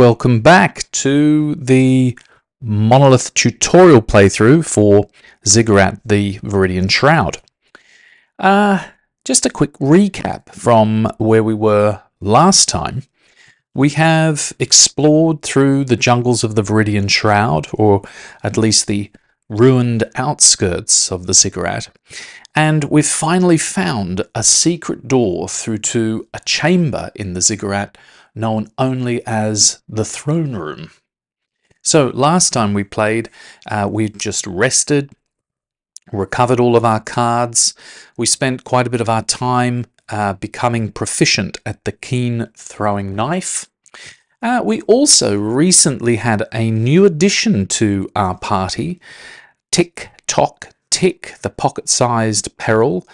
welcome back to the Monolith tutorial playthrough for Ziggurat the Viridian Shroud. Just a quick recap from where we were last time. We have explored through the jungles of the Viridian Shroud, or at least the ruined outskirts of the Ziggurat, and we've finally found a secret door through to a chamber in the Ziggurat known only as the Throne Room. So last time we played, we just rested, recovered all of our cards. We spent quite a bit of our time becoming proficient at the keen throwing knife. We also recently had a new addition to our party. Tick Tock Tick, the pocket-sized peril,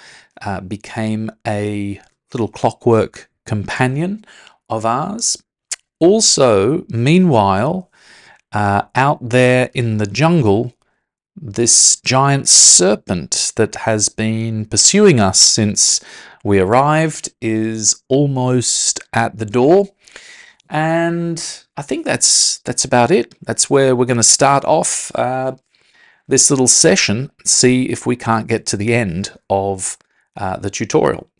became a little clockwork companion of ours. Also, meanwhile, out there in the jungle, this giant serpent that has been pursuing us since we arrived is almost at the door. And I think that's about it. That's where we're going to start off this little session, see if we can't get to the end of the tutorial.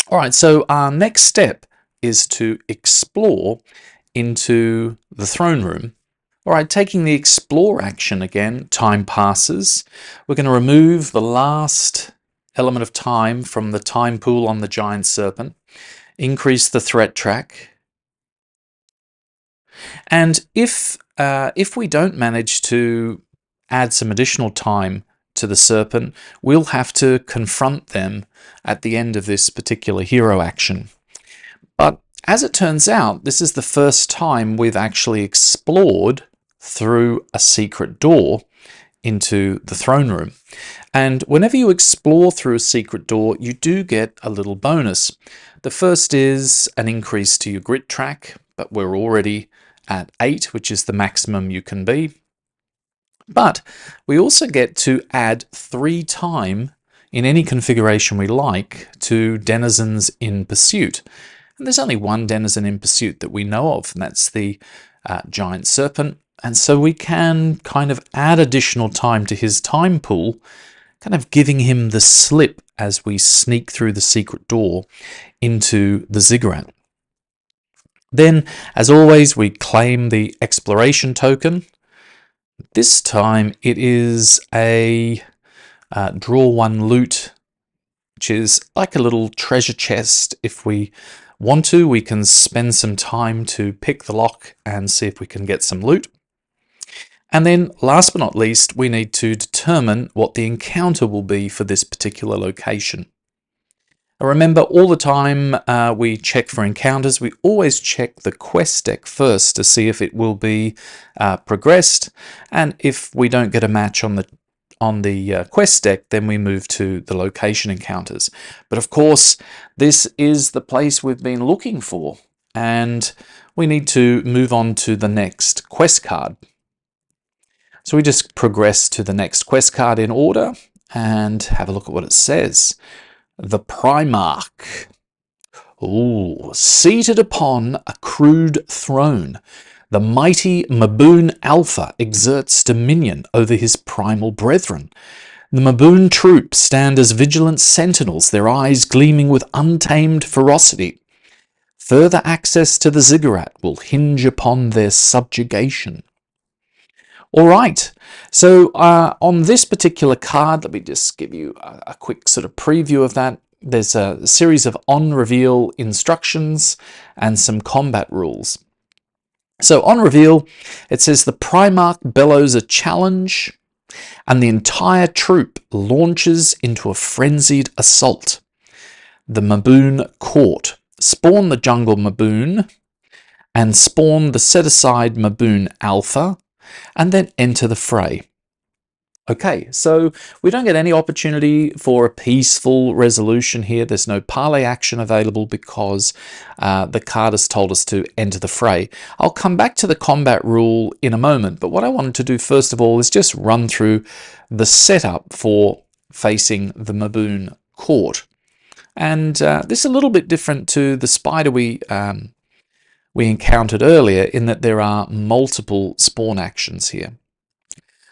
All right, so our next step is to explore into the throne room. All right, taking the explore action again, time passes. We're going to remove the last element of time from the time pool on the giant serpent, increase the threat track. And if we don't manage to add some additional time to the serpent, we'll have to confront them at the end of this particular hero action. But as it turns out, this is the first time we've actually explored through a secret door into the throne room. And whenever you explore through a secret door, you do get a little bonus. The first is an increase to your grit track, but we're already at 8, which is the maximum you can be. But we also get to add 3 time in any configuration we like to denizens in pursuit. And there's only one denizen in pursuit that we know of, and that's the giant serpent. And so we can kind of add additional time to his time pool, kind of giving him the slip as we sneak through the secret door into the Ziggurat. Then, as always, we claim the exploration token. This time it is a draw 1 loot, which is like a little treasure chest. If we want to, we can spend some time to pick the lock and see if we can get some loot. And then, last but not least, we need to determine what the encounter will be for this particular location. Now remember, all the time we check for encounters, we always check the quest deck first to see if it will be progressed. And if we don't get a match on the quest deck, then we move to the location encounters. But of course, this is the place we've been looking for, and we need to move on to the next quest card. So we just progress to the next quest card in order and have a look at what it says. The Primarch. Ooh, seated upon a crude throne, the mighty Maboon Alpha exerts dominion over his primal brethren. The Maboon troops stand as vigilant sentinels, their eyes gleaming with untamed ferocity. Further access to the Ziggurat will hinge upon their subjugation. All right, so on this particular card, let me just give you a quick sort of preview of that. There's a series of on-reveal instructions and some combat rules. So on reveal, it says the Primarch bellows a challenge and the entire troop launches into a frenzied assault. The Maboon Court spawn the jungle Maboon and spawn the set-aside Maboon Alpha, and then enter the fray. Okay, so we don't get any opportunity for a peaceful resolution here. There's no parley action available because the card has told us to enter the fray. I'll come back to the combat rule in a moment, but what I wanted to do first of all is just run through the setup for facing the Maboon Court. And this is a little bit different to the spider we we encountered earlier, in that there are multiple spawn actions here.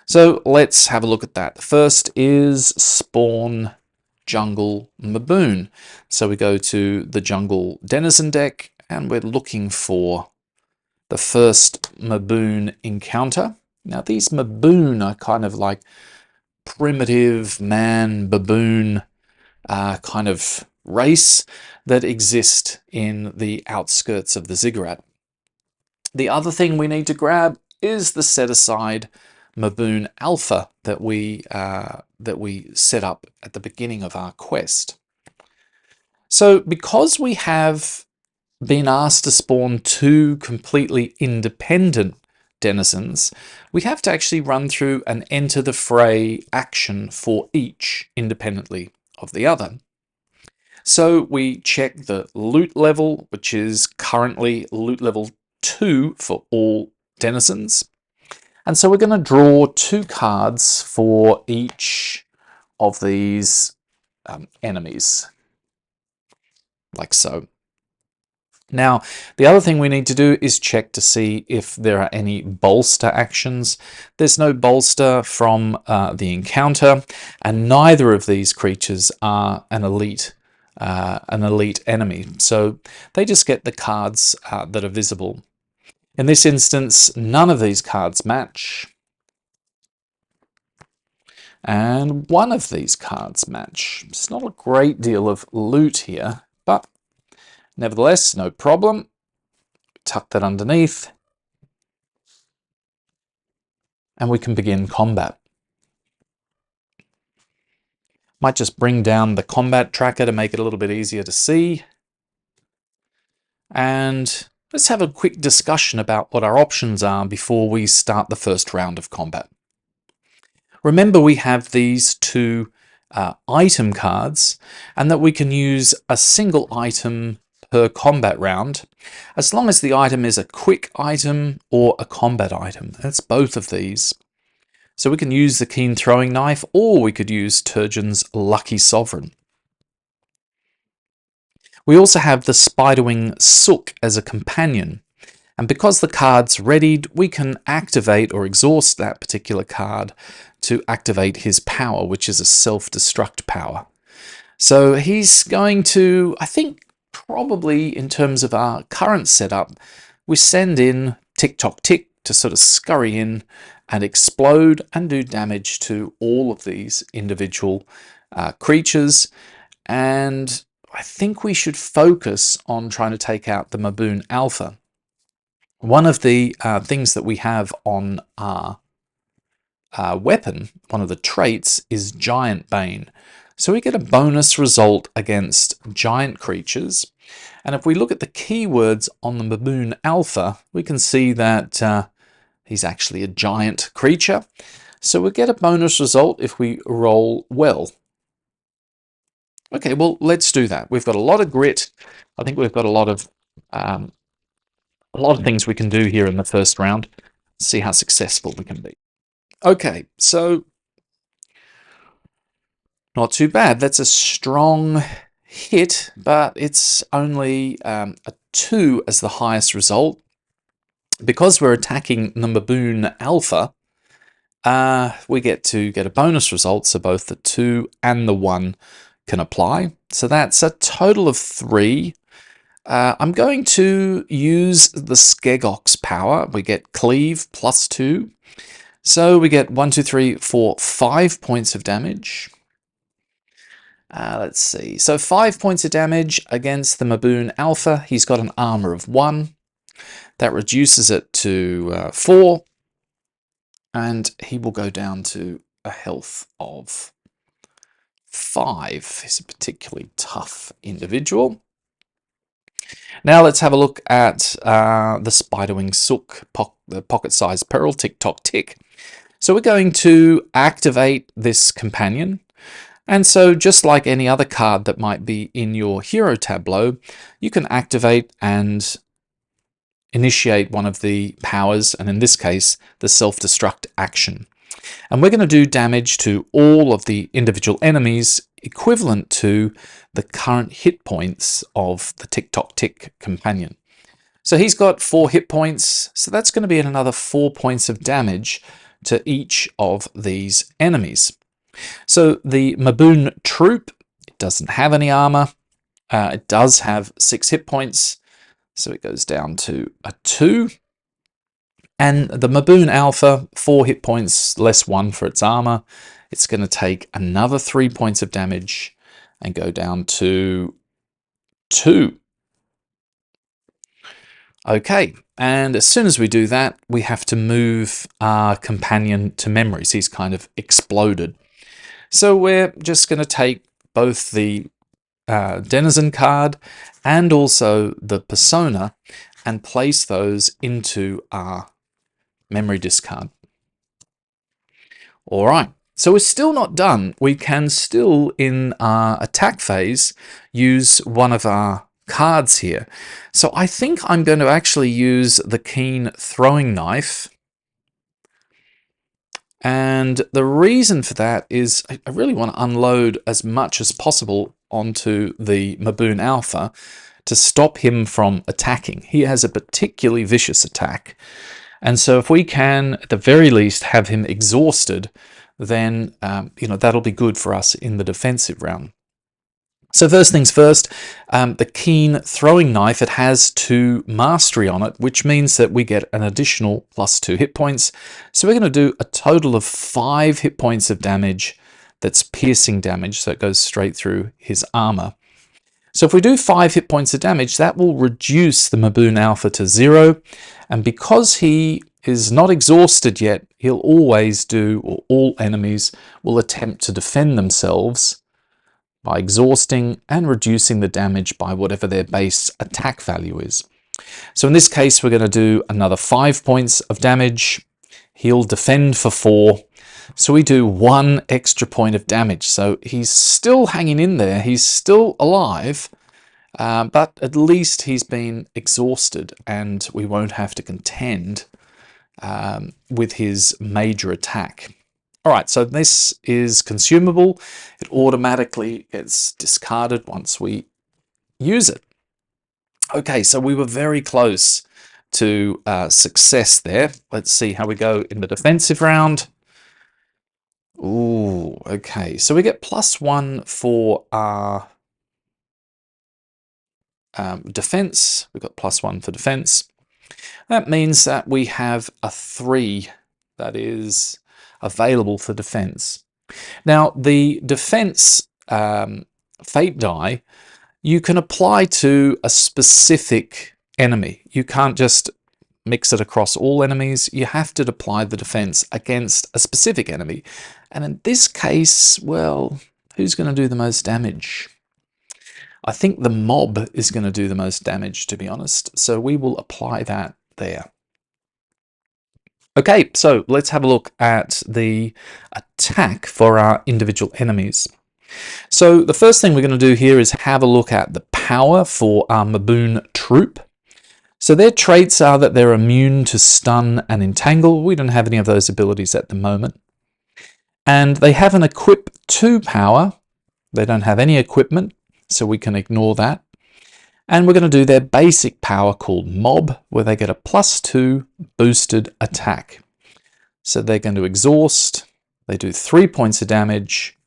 So let's have a look at that. The first is spawn jungle Maboon. So we go to the jungle denizen deck and we're looking for the first Maboon encounter. Now these Maboon are kind of like primitive man baboon kind of race that exist in the outskirts of the Ziggurat. The other thing we need to grab is the set aside Maboon Alpha that we set up at the beginning of our quest. So because we have been asked to spawn 2 completely independent denizens, we have to actually run through an enter the fray action for each independently of the other. So we check the loot level, which is currently loot level 2 for all denizens. And so we're going to draw 2 cards for each of these enemies, like so. Now, the other thing we need to do is check to see if there are any bolster actions. There's no bolster from the encounter, and neither of these creatures are an elite enemy. So they just get the cards that are visible. In this instance, none of these cards match, and one of these cards match. It's not a great deal of loot here, but nevertheless, no problem. Tuck that underneath, and we can begin combat. Might just bring down the combat tracker to make it a little bit easier to see. And let's have a quick discussion about what our options are before we start the first round of combat. Remember, we have these 2 item cards, and that we can use a single item per combat round, as long as the item is a quick item or a combat item. That's both of these. So we can use the Keen Throwing Knife, or we could use Turgeon's Lucky Sovereign. We also have the Spiderwing Sook as a companion, and because the card's readied, we can activate or exhaust that particular card to activate his power, which is a self-destruct power. So he's going to, I think, probably in terms of our current setup, we send in Tick Tock Tick to sort of scurry in and explode and do damage to all of these individual creatures. And I think we should focus on trying to take out the Maboon Alpha. One of the things that we have on our weapon, one of the traits, is Giant Bane. So we get a bonus result against giant creatures. And if we look at the keywords on the Maboon Alpha, we can see that he's actually a giant creature. So we get a bonus result if we roll well. Okay, well, let's do that. We've got a lot of grit. I think we've got a lot of things we can do here in the first round. See how successful we can be. Okay, so not too bad. That's a strong hit, but it's only a 2 as the highest result. Because we're attacking the Maboon Alpha, we get to get a bonus result, so both the 2 and the 1 can apply. So that's a total of 3. I'm going to use the Skegox power. We get Cleave plus 2. So we get 1, 2, 3, 4, 5 points of damage. Let's see. So 5 points of damage against the Maboon Alpha. He's got an armor of 1. That reduces it to 4. And he will go down to a health of 5. He's a particularly tough individual. Now let's have a look at the Spiderwing Sook, the pocket-sized peril, Tick Tock Tick. So we're going to activate this companion. And so just like any other card that might be in your hero tableau, you can activate and initiate one of the powers, and in this case, the self-destruct action. And we're going to do damage to all of the individual enemies equivalent to the current hit points of the Tick Tock Tick companion. So he's got 4 hit points, so that's going to be another 4 points of damage to each of these enemies. So the Maboon Troop, it doesn't have any armor. It does have 6 hit points, so it goes down to a 2. And the Maboon Alpha, 4 hit points, less 1 for its armor. It's going to take another 3 points of damage and go down to 2. Okay, and as soon as we do that, we have to move our companion to memories. He's kind of exploded. So we're just going to take both the Denizen card and also the Persona and place those into our memory discard. All right, so we're still not done. We can still, in our attack phase, use one of our cards here. So I think I'm going to actually use the Keen Throwing Knife. And the reason for that is I really want to unload as much as possible onto the Maboon Alpha to stop him from attacking. He has a particularly vicious attack. And so if we can, at the very least, have him exhausted, then that'll be good for us in the defensive round. So first things first, the Keen Throwing Knife, it has 2 mastery on it, which means that we get an additional +2 hit points. So we're going to do a total of 5 hit points of damage. That's piercing damage, so it goes straight through his armor. So if we do 5 hit points of damage, that will reduce the Maboon Alpha to 0. And because he is not exhausted yet, he'll always do, or all enemies will attempt to defend themselves by exhausting and reducing the damage by whatever their base attack value is. So in this case, we're going to do another 5 points of damage. He'll defend for 4. So we do 1 extra point of damage. So he's still hanging in there. He's still alive, but at least he's been exhausted and we won't have to contend with his major attack. All right, so this is consumable. It automatically gets discarded once we use it. Okay, so we were very close to success there. Let's see how we go in the defensive round. Ooh, okay. So we get +1 for our defense. We've got +1 for defense. That means that we have a 3 that is available for defense. Now, the defense fate die, you can apply to a specific enemy. You can't just mix it across all enemies. You have to apply the defense against a specific enemy. And in this case, well, who's going to do the most damage? I think the mob is going to do the most damage, to be honest. So we will apply that there. Okay, so let's have a look at the attack for our individual enemies. So the first thing we're going to do here is have a look at the power for our Maboon Troop. So their traits are that they're immune to stun and entangle. We don't have any of those abilities at the moment. And they have an equip 2 power. They don't have any equipment, so we can ignore that. And we're going to do their basic power called Mob, where they get a +2 boosted attack. So they're going to exhaust. They do 3 points of damage,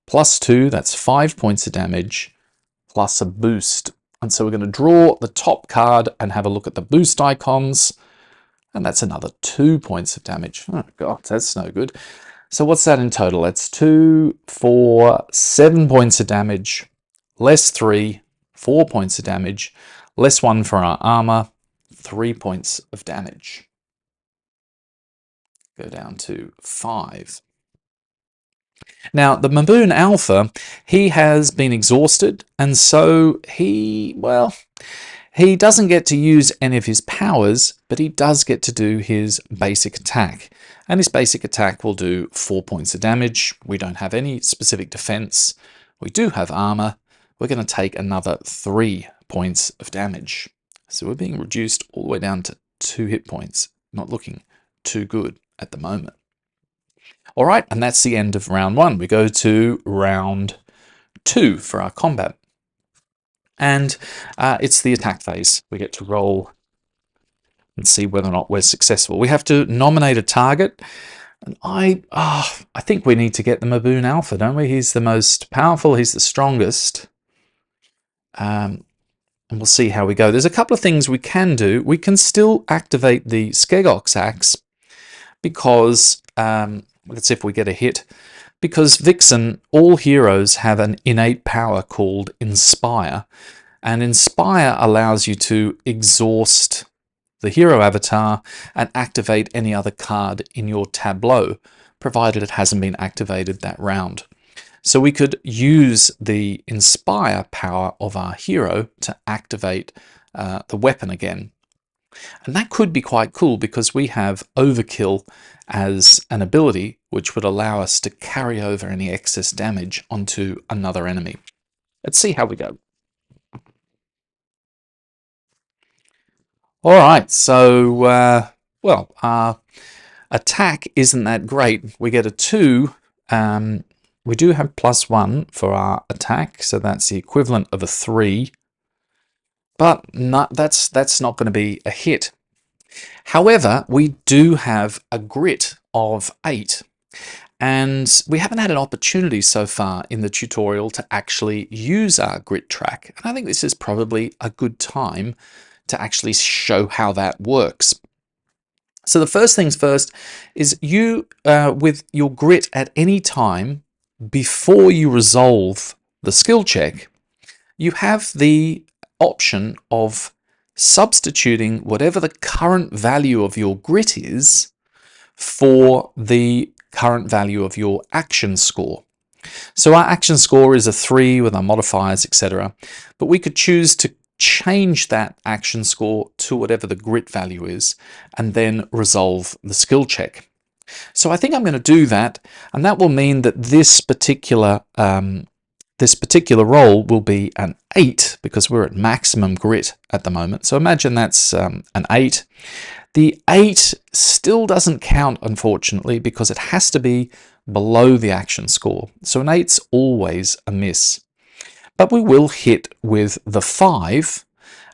+2, that's 5 points of damage, plus a boost. And so we're going to draw the top card and have a look at the boost icons. And that's another 2 points of damage. Oh, God, that's no good. So what's that in total? That's 2, 4, 7 points of damage, less 3, 4 points of damage, less 1 for our armor, 3 points of damage. Go down to 5. Now, the Maboon Alpha, he has been exhausted, and so he doesn't get to use any of his powers, but he does get to do his basic attack. And his basic attack will do 4 points of damage. We don't have any specific defense. We do have armor. We're going to take another 3 points of damage. So we're being reduced all the way down to 2 hit points. Not looking too good at the moment. All right, and that's the end of round 1. We go to round 2 for our combat. And it's the attack phase. We get to roll and see whether or not we're successful. We have to nominate a target. And I think we need to get the Maboon Alpha, don't we? He's the most powerful. He's the strongest. And we'll see how we go. There's a couple of things we can do. We can still activate the Skegox axe because, let's see if we get a hit. Because Vixen, all heroes have an innate power called Inspire. And Inspire allows you to exhaust the hero avatar and activate any other card in your tableau, provided it hasn't been activated that round. So we could use the Inspire power of our hero to activate the weapon again. And that could be quite cool because we have Overkill as an ability which would allow us to carry over any excess damage onto another enemy. Let's see how we go. All right, so, well, our attack isn't that great. We get a 2. We do have +1 for our attack, so that's the equivalent of a 3. But that's not going to be a hit. However, we do have a grit of 8. And we haven't had an opportunity so far in the tutorial to actually use our grit track. And I think this is probably a good time to actually show how that works. So the first things first is you, with your grit at any time, before you resolve the skill check, you have the option of substituting whatever the current value of your grit is for the current value of your action score. So our action score is a 3 with our modifiers, etc. But we could choose to change that action score to whatever the grit value is and then resolve the skill check. So I think I'm going to do that, and that will mean that this particular roll will be an 8 because we're at maximum grit at the moment. So imagine that's an 8. The 8 still doesn't count, unfortunately, because it has to be below the action score. So an 8's always a miss. But we will hit with the 5,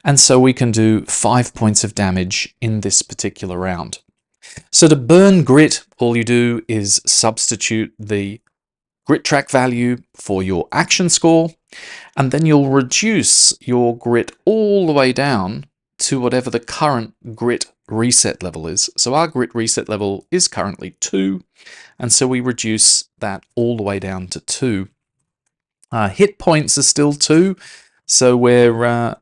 and so we can do 5 points of damage in this particular round. So to burn grit, all you do is substitute the grit track value for your action score, and then you'll reduce your grit all the way down to whatever the current grit reset level is. So our grit reset level is currently 2, and so we reduce that all the way down to 2. Hit points are still 2, so we're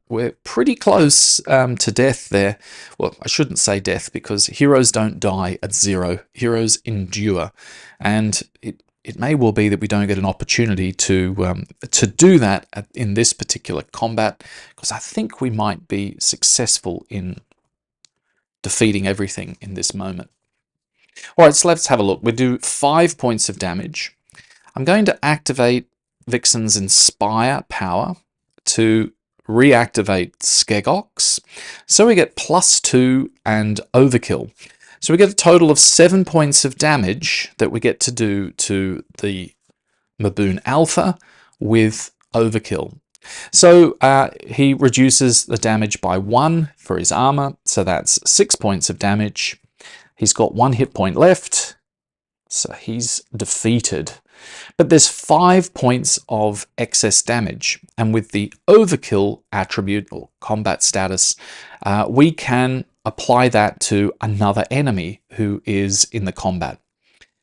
pretty close to death there. Well, I shouldn't say death because heroes don't die at 0. Heroes endure, and it may well be that we don't get an opportunity to do that in this particular combat, because I think we might be successful in defeating everything in this moment. All right, so let's have a look. We do 5 points of damage. I'm going to activate Vixen's Inspire power to reactivate Skegox. So we get +2 and Overkill. So we get a total of 7 points of damage that we get to do to the Maboon Alpha with Overkill. So he reduces the damage by 1 for his armor, so that's 6 points of damage. He's got 1 hit point left, so he's defeated. But there's 5 points of excess damage, and with the Overkill attribute or combat status, we can apply that to another enemy who is in the combat.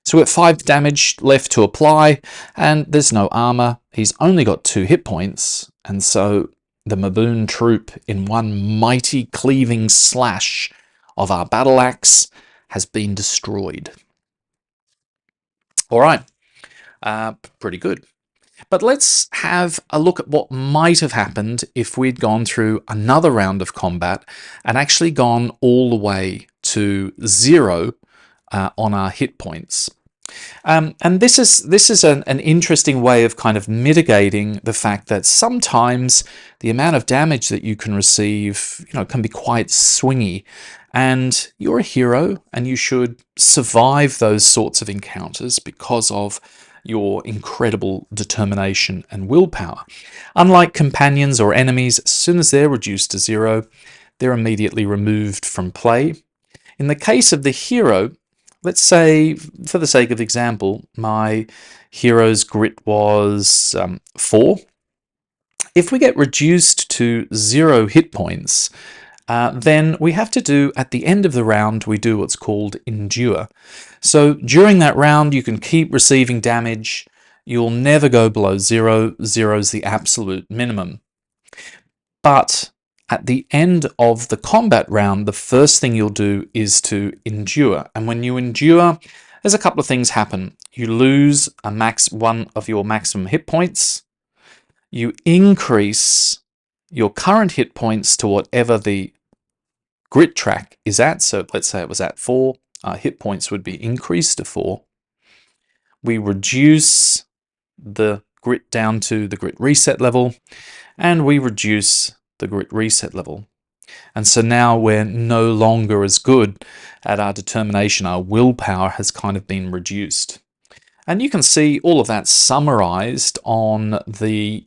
So we have 5 damage left to apply, and there's no armor. He's only got 2 hit points, and so the Maboon troop, in one mighty cleaving slash of our battle axe, has been destroyed. All right, pretty good. But let's have a look at what might have happened if we'd gone through another round of combat and actually gone all the way to 0 on our hit points. And this is an interesting way of kind of mitigating the fact that sometimes the amount of damage that you can receive, can be quite swingy. And you're a hero, and you should survive those sorts of encounters because of your incredible determination and willpower. Unlike companions or enemies, as soon as they're reduced to 0, they're immediately removed from play. In the case of the hero, let's say, for the sake of example, my hero's grit was 4. If we get reduced to 0 hit points, then we have to do, at the end of the round, we do what's called endure. So during that round, you can keep receiving damage. You'll never go below 0. 0 is the absolute minimum. But at the end of the combat round, the first thing you'll do is to endure. And when you endure, there's a couple of things happen. You lose one of your maximum hit points. You increase your current hit points to whatever the grit track is at. So let's say it was at 4. Our hit points would be increased to 4. We reduce the grit down to the grit reset level, and we reduce the grit reset level. And so now we're no longer as good at our determination. Our willpower has kind of been reduced. And you can see all of that summarized on the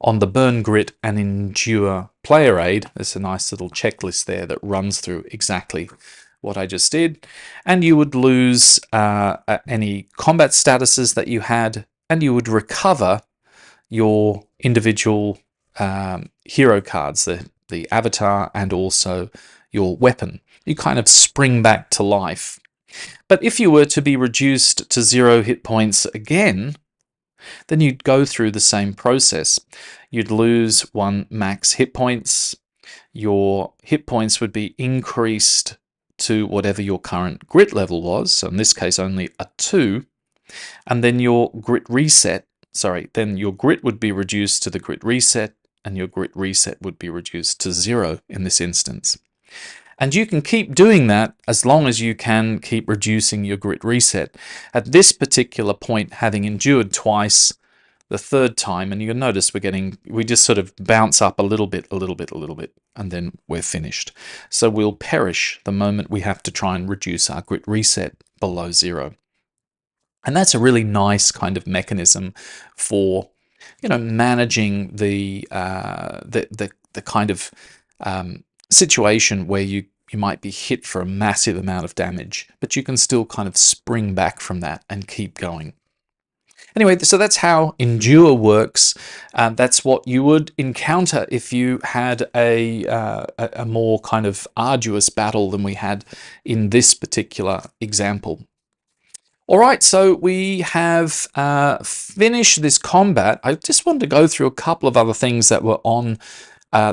Burn Grit and Endure player aid. There's a nice little checklist there that runs through exactly what I just did. And you would lose any combat statuses that you had, and you would recover your individual hero cards, the avatar and also your weapon. You kind of spring back to life. But if you were to be reduced to 0 hit points again, then you'd go through the same process. You'd lose 1 max hit points. Your hit points would be increased to whatever your current grit level was. So in this case, only a 2. And then your grit would be reduced to the grit reset, and your grit reset would be reduced to 0 in this instance. And you can keep doing that as long as you can keep reducing your grit reset. At this particular point, having endured twice, the third time, and you'll notice we just sort of bounce up a little bit, and then we're finished. So we'll perish the moment we have to try and reduce our grit reset below 0. And that's a really nice kind of mechanism for, managing the kind of situation where you might be hit for a massive amount of damage, but you can still kind of spring back from that and keep going. Anyway, so that's how Endure works. That's what you would encounter if you had a more kind of arduous battle than we had in this particular example. All right, so we have finished this combat. I just wanted to go through a couple of other things that were on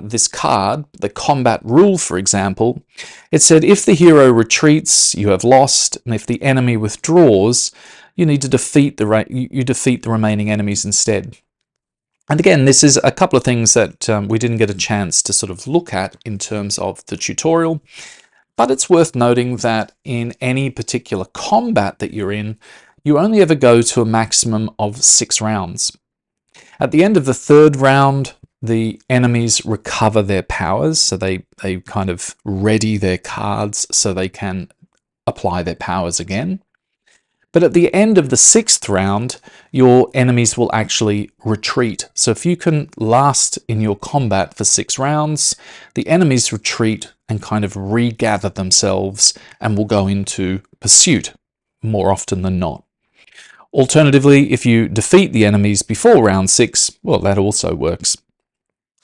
this card. The combat rule, for example, it said if the hero retreats, you have lost, and if the enemy withdraws, you need to defeat the remaining enemies instead. And again, this is a couple of things that we didn't get a chance to sort of look at in terms of the tutorial. But it's worth noting that in any particular combat that you're in, you only ever go to a maximum of 6 rounds. At the end of the 3rd round, the enemies recover their powers, so they kind of ready their cards so they can apply their powers again. But at the end of the 6th round, your enemies will actually retreat. So if you can last in your combat for 6 rounds, the enemies retreat and kind of regather themselves and will go into pursuit more often than not. Alternatively, if you defeat the enemies before round 6, well, that also works.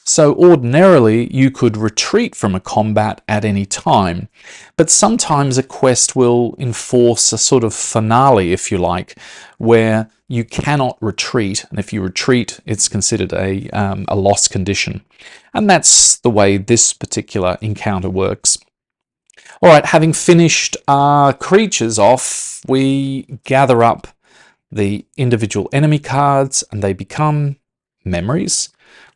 So ordinarily, you could retreat from a combat at any time, but sometimes a quest will enforce a sort of finale, if you like, where you cannot retreat, and if you retreat, it's considered a loss condition. And that's the way this particular encounter works. All right, having finished our creatures off, we gather up the individual enemy cards, and they become memories.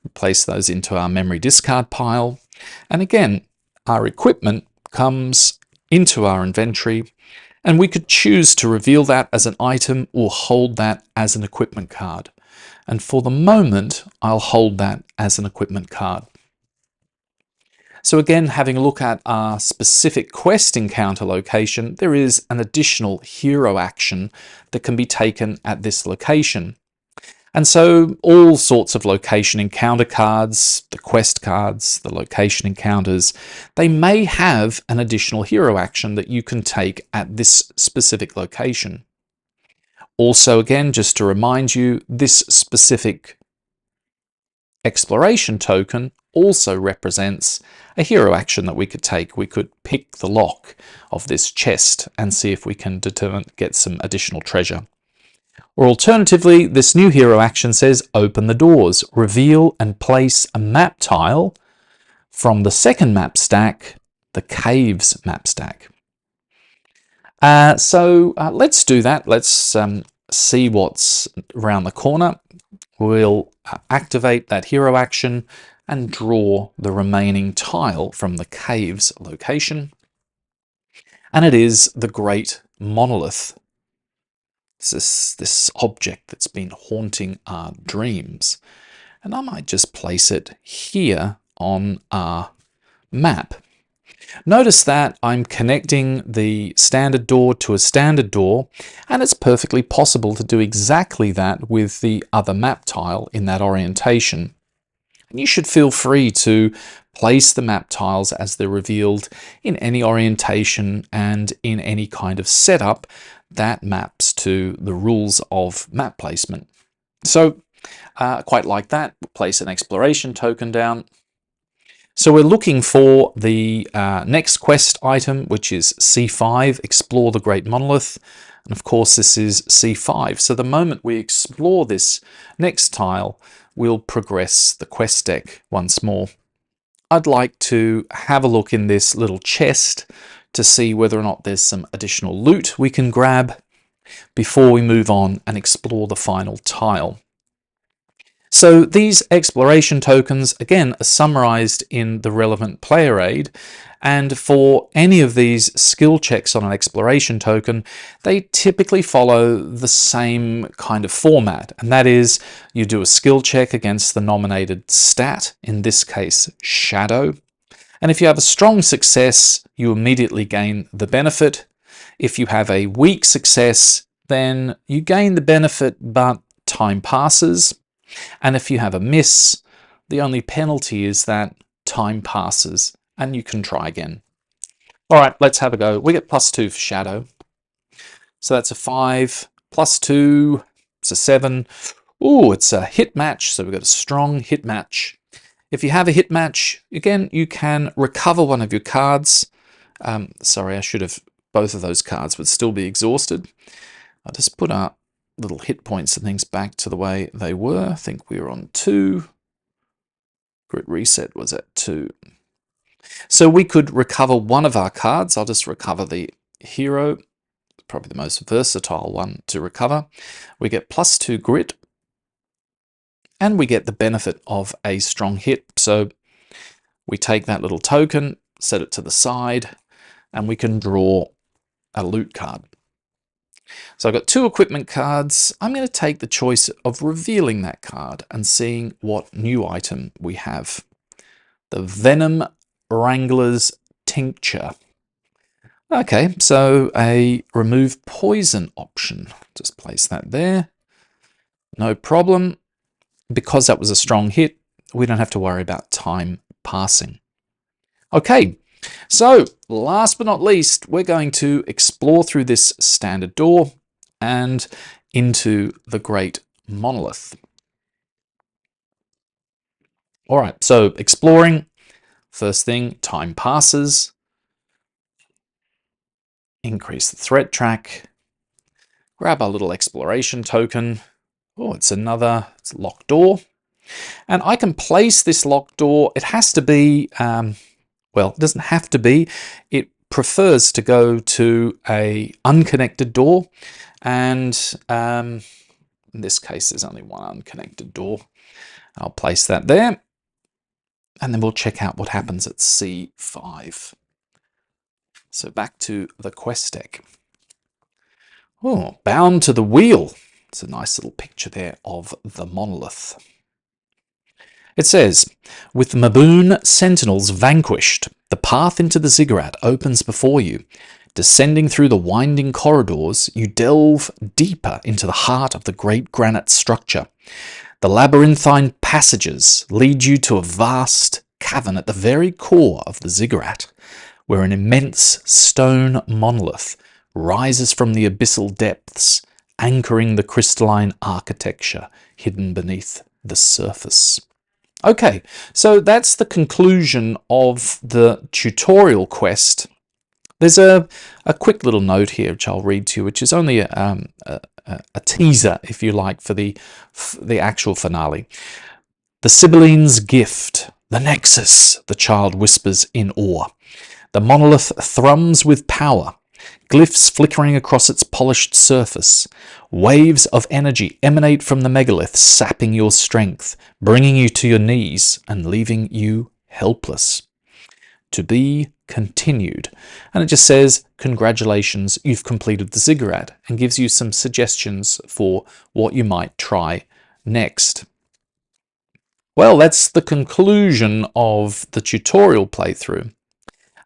We place those into our memory discard pile. And again, our equipment comes into our inventory, and we could choose to reveal that as an item or hold that as an equipment card. And for the moment, I'll hold that as an equipment card. So again, having a look at our specific quest encounter location, there is an additional hero action that can be taken at this location. And so all sorts of location encounter cards, the quest cards, the location encounters, they may have an additional hero action that you can take at this specific location. Also, again, just to remind you, this specific exploration token also represents a hero action that we could take. We could pick the lock of this chest and see if we can get some additional treasure. Or alternatively, this new hero action says open the doors, reveal and place a map tile from the second map stack, the caves map stack. So let's do that. Let's see what's around the corner. We'll activate that hero action and draw the remaining tile from the caves location. And it is the Great Monolith. This object that's been haunting our dreams. And I might just place it here on our map. Notice that I'm connecting the standard door to a standard door, and it's perfectly possible to do exactly that with the other map tile in that orientation. And you should feel free to place the map tiles as they're revealed in any orientation and in any kind of setup that maps to the rules of map placement. So quite like that, we'll place an exploration token down. So we're looking for the next quest item, which is C5, explore the Great Monolith. And of course this is C5. So the moment we explore this next tile, we'll progress the quest deck once more. I'd like to have a look in this little chest to see whether or not there's some additional loot we can grab before we move on and explore the final tile. So these exploration tokens, again, are summarized in the relevant player aid, and for any of these skill checks on an exploration token, they typically follow the same kind of format, and that is you do a skill check against the nominated stat, in this case Shadow, and if you have a strong success, you immediately gain the benefit. If you have a weak success, then you gain the benefit, but time passes. And if you have a miss, the only penalty is that time passes and you can try again. All right, let's have a go. We get +2 for Shadow. So that's a 5, +2, it's a 7. Ooh, it's a hit match, so we've got a strong hit match. If you have a hit match, again, you can recover one of your cards. Sorry, I should have, both of those cards would still be exhausted. I'll just put our little hit points and things back to the way they were. I think we were on 2. Grit reset was at 2. So we could recover one of our cards. I'll just recover the hero, probably the most versatile one to recover. We get +2 grit, and we get the benefit of a strong hit. So we take that little token, set it to the side, and we can draw a loot card. So I've got 2 equipment cards. I'm going to take the choice of revealing that card and seeing what new item we have. The Venom Wrangler's Tincture. Okay, so a remove poison option. Just place that there. No problem. Because that was a strong hit, we don't have to worry about time passing. Okay, so last but not least, we're going to explore through this standard door and into the Great Monolith. All right, so exploring. First thing, time passes. Increase the threat track. Grab our little exploration token. Oh, it's another, it's a locked door. And I can place this locked door. It has to be, well, it doesn't have to be. It prefers to go to a unconnected door. And in this case, there's only one unconnected door. I'll place that there. And then we'll check out what happens at C5. So back to the quest deck. Oh, bound to the wheel. It's a nice little picture there of the monolith. It says, with the Maboon Sentinels vanquished, the path into the Ziggurat opens before you. Descending through the winding corridors, you delve deeper into the heart of the great granite structure. The labyrinthine passages lead you to a vast cavern at the very core of the Ziggurat, where an immense stone monolith rises from the abyssal depths, anchoring the crystalline architecture hidden beneath the surface. Okay, so that's the conclusion of the tutorial quest. There's a quick little note here which I'll read to you, which is only a teaser, if you like, for the actual finale. The Sibylline's gift, the Nexus, the child whispers in awe. The monolith thrums with power, glyphs flickering across its polished surface. Waves of energy emanate from the megalith, sapping your strength, bringing you to your knees and leaving you helpless. To be continued. And it just says, congratulations, you've completed the Ziggurat, and gives you some suggestions for what you might try next. Well, that's the conclusion of the tutorial playthrough.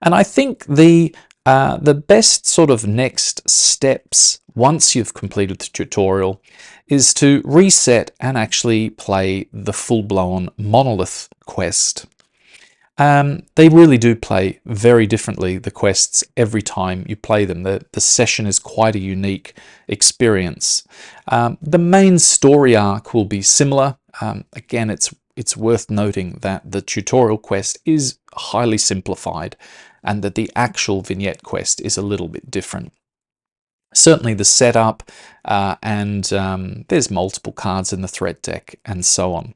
And I think the best sort of next steps once you've completed the tutorial is to reset and actually play the full-blown Monolith quest. They really do play very differently, the quests, every time you play them. The session is quite a unique experience. The main story arc will be similar. Again, it's worth noting that the tutorial quest is highly simplified and that the actual vignette quest is a little bit different. Certainly the setup and there's multiple cards in the threat deck and so on.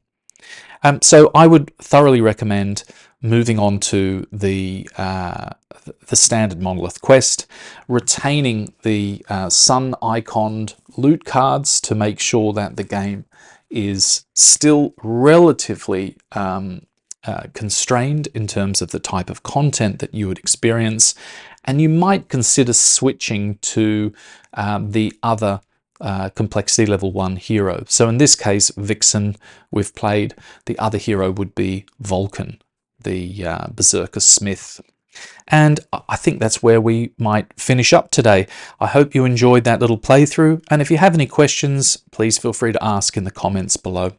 So I would thoroughly recommend moving on to the standard Monolith quest, retaining the sun-iconed loot cards to make sure that the game is still relatively constrained in terms of the type of content that you would experience, and you might consider switching to the other complexity level 1 hero. So in this case, Vixen we've played. The other hero would be Vulcan, the Berserker Smith. And I think that's where we might finish up today. I hope you enjoyed that little playthrough, and if you have any questions, please feel free to ask in the comments below.